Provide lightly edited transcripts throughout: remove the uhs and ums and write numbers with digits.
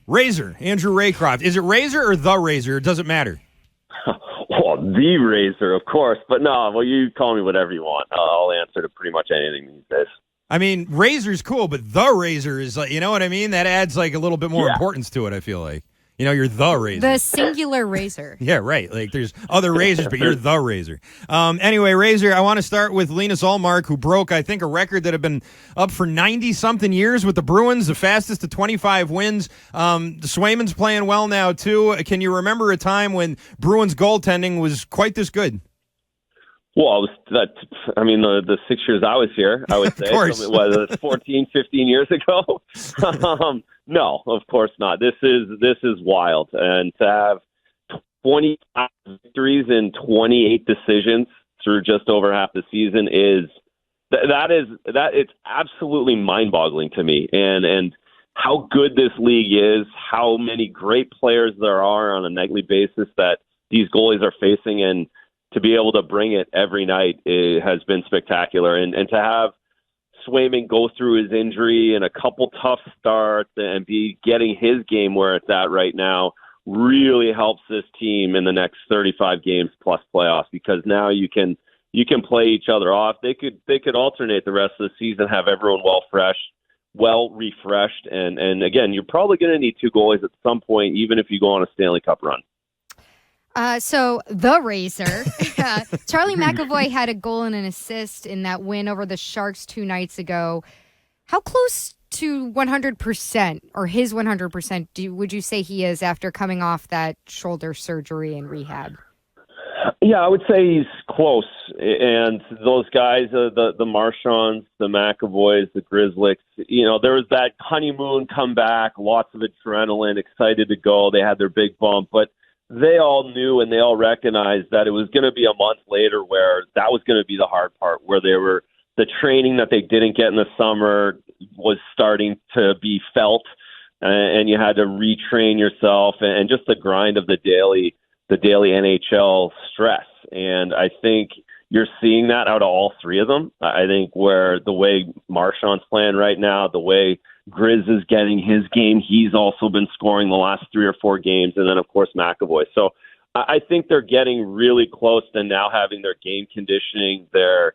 Razor, Andrew Raycroft. Is it Razor or the Razor? It doesn't matter. Well, the Razor, of course. But no, well, you call me whatever you want. I'll answer to pretty much anything these days. I mean, Razor's cool, but the Razor is like, you know what I mean? That adds like a little bit more importance to it, I feel like. You know, you're the Razor. The singular Razor. Yeah, right. Like, there's other Razors, but you're the Razor. Anyway, Razor, I want to start with Linus Ullmark, who broke, I think, a record that had been up for 90-something years with the Bruins, the fastest to 25 wins. The Swayman's playing well now, too. Can you remember a time when Bruins goaltending was quite this good? Well, the 6 years I was here, I would say, of course. So it was 14, 15 years ago. No, of course not. This is wild, and to have 25 victories and 28 decisions through just over half the season it's absolutely mind-boggling to me, and how good this league is, how many great players there are on a nightly basis that these goalies are facing, and to be able to bring it every night has been spectacular. And to have Swayman go through his injury and a couple tough starts and be getting his game where it's at right now really helps this team in the next 35 games plus playoffs, because now you can play each other off. They could alternate the rest of the season, have everyone well refreshed. And again, you're probably going to need two goalies at some point, even if you go on a Stanley Cup run. So the Razor, Charlie McAvoy had a goal and an assist in that win over the Sharks 2 nights ago. How close to 100% or his 100% would you say he is after coming off that shoulder surgery and rehab? Yeah, I would say he's close. And those guys, the Marchands, the McAvoys, the Grizzlies, there was that honeymoon comeback, lots of adrenaline, excited to go. They had their big bump, but they all knew and they all recognized that it was going to be a month later where that was going to be the hard part, where the training that they didn't get in the summer was starting to be felt, and you had to retrain yourself, and just the grind of the daily NHL stress. And I think you're seeing that out of all three of them. I think where the way Marchand's playing right now, the way Grizz is getting his game, he's also been scoring the last 3 or 4 games, and then, of course, McAvoy. So I think they're getting really close to now having their game conditioning, their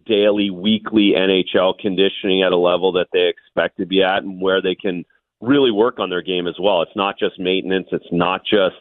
daily, weekly NHL conditioning at a level that they expect to be at, and where they can really work on their game as well. It's not just maintenance. It's not just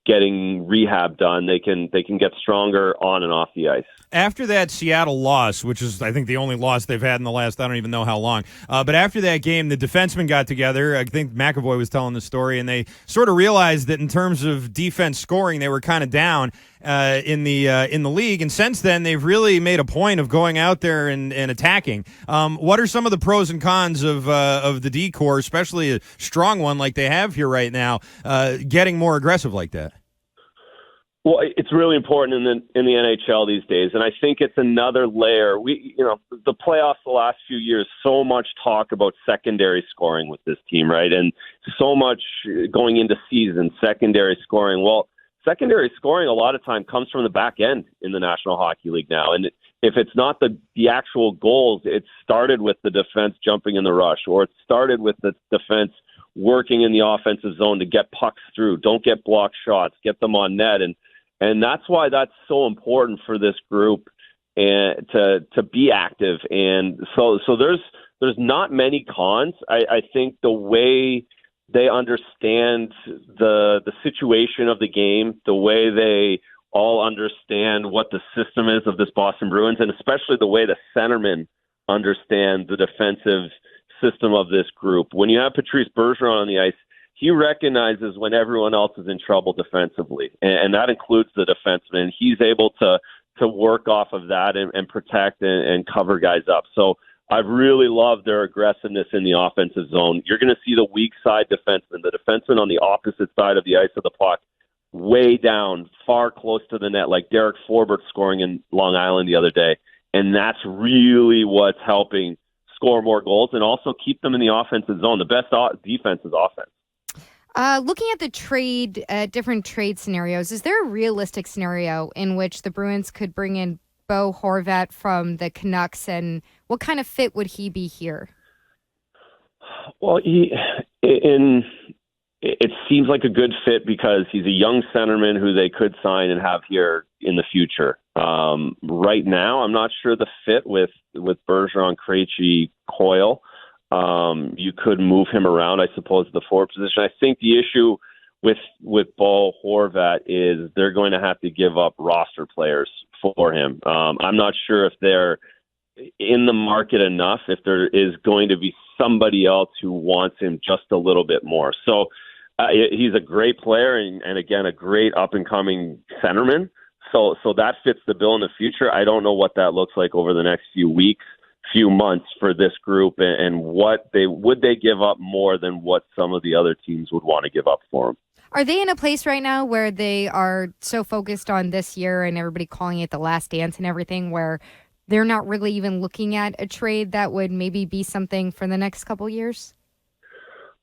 getting rehab done. They can get stronger on and off the ice. After that Seattle loss, which is, I think, the only loss they've had in the last, I don't even know how long, but after that game, the defensemen got together. I think McAvoy was telling the story, and they sort of realized that in terms of defense scoring, they were kind of down in the league. And since then, they've really made a point of going out there and attacking. What are some of the pros and cons of the D-Corps, especially a strong one like they have here right now, getting more aggressive like that? Well, it's really important in the NHL these days, and I think it's another layer. The playoffs the last few years, so much talk about secondary scoring with this team, right? And so much going into season, secondary scoring. Well, secondary scoring a lot of time comes from the back end in the National Hockey League now, and if it's not the actual goals, it started with the defense jumping in the rush, or it started with the defense working in the offensive zone to get pucks through, don't get blocked shots, get them on net, and that's why that's so important for this group and to be active. And so there's not many cons. I think the way they understand the situation of the game, the way they all understand what the system is of this Boston Bruins, and especially the way the centermen understand the defensive system of this group. When you have Patrice Bergeron on the ice, he recognizes when everyone else is in trouble defensively, and that includes the defenseman. He's able to work off of that and protect and cover guys up. So I've really loved their aggressiveness in the offensive zone. You're going to see the weak side defenseman, the defenseman on the opposite side of the ice of the puck, way down, far close to the net, like Derek Forbert scoring in Long Island the other day. And that's really what's helping score more goals and also keep them in the offensive zone. The best defense is offense. Looking at the different trade scenarios, is there a realistic scenario in which the Bruins could bring in Bo Horvat from the Canucks, and what kind of fit would he be here? Well, in it seems like a good fit because he's a young centerman who they could sign and have here in the future. Right now, I'm not sure the fit with Bergeron, Krejci, Coyle. You could move him around, I suppose, the forward position. I think the issue with Bo Horvat is they're going to have to give up roster players for him. I'm not sure if they're in the market enough, if there is going to be somebody else who wants him just a little bit more. So he's a great player and again, a great up-and-coming centerman. So that fits the bill in the future. I don't know what that looks like over the next few weeks, few months for this group, and what would they give up more than what some of the other teams would want to give up for him. Are they in a place right now where they are so focused on this year and everybody calling it the last dance and everything, where they're not really even looking at a trade that would maybe be something for the next couple years?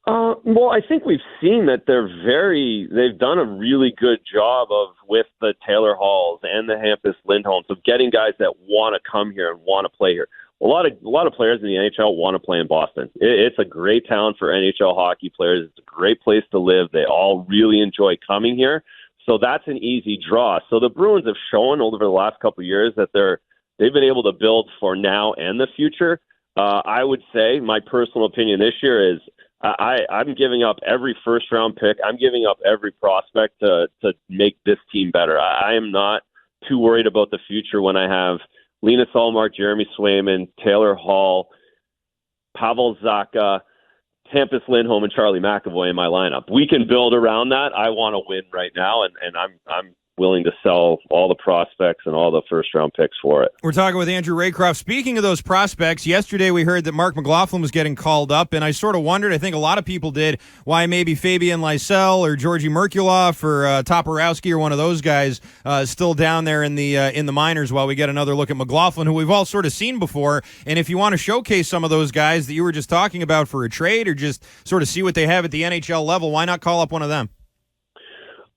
Well, I think we've seen that they've done a really good job with the Taylor Halls and the Hampus Lindholms of getting guys that want to come here and want to play here. A lot of players in the NHL want to play in Boston. It's a great town for NHL hockey players. It's a great place to live. They all really enjoy coming here. So that's an easy draw. So the Bruins have shown over the last couple of years that they've been able to build for now and the future. I would say my personal opinion this year is I'm giving up every first-round pick. I'm giving up every prospect to make this team better. I am not too worried about the future when I have Linus Ullmark, Jeremy Swayman, Taylor Hall, Pavel Zacha, Hampus Lindholm, and Charlie McAvoy in my lineup. We can build around that. I want to win right now, and I'm willing to sell all the prospects and all the first-round picks for it. We're talking with Andrew Raycroft. Speaking of those prospects, yesterday we heard that Mark McLaughlin was getting called up, and I sort of wondered, I think a lot of people did, why maybe Fabian Lysell or Georgi Merkulov or Toporowski or one of those guys still down there in the minors while we get another look at McLaughlin, who we've all sort of seen before. And if you want to showcase some of those guys that you were just talking about for a trade or just sort of see what they have at the NHL level, why not call up one of them?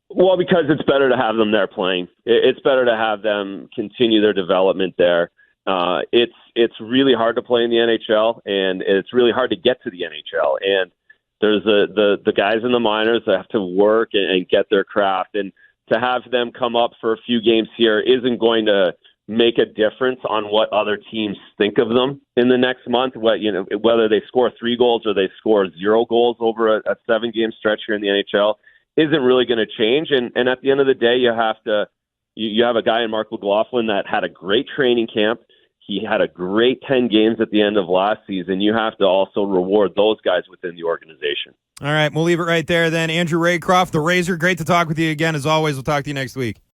Well, because it's better to have them there playing. It's better to have them continue their development there. It's really hard to play in the NHL, and it's really hard to get to the NHL. And there's the guys in the minors that have to work and get their craft. And to have them come up for a few games here isn't going to make a difference on what other teams think of them in the next month. Whether they score 3 goals or they score 0 goals over a 7-game stretch here in the NHL isn't really going to change. And at the end of the day, you have a guy in Mark McLaughlin that had a great training camp. He had a great 10 games at the end of last season. You have to also reward those guys within the organization. All right, we'll leave it right there then. Andrew Raycroft, the Razor, great to talk with you again as always. We'll talk to you next week.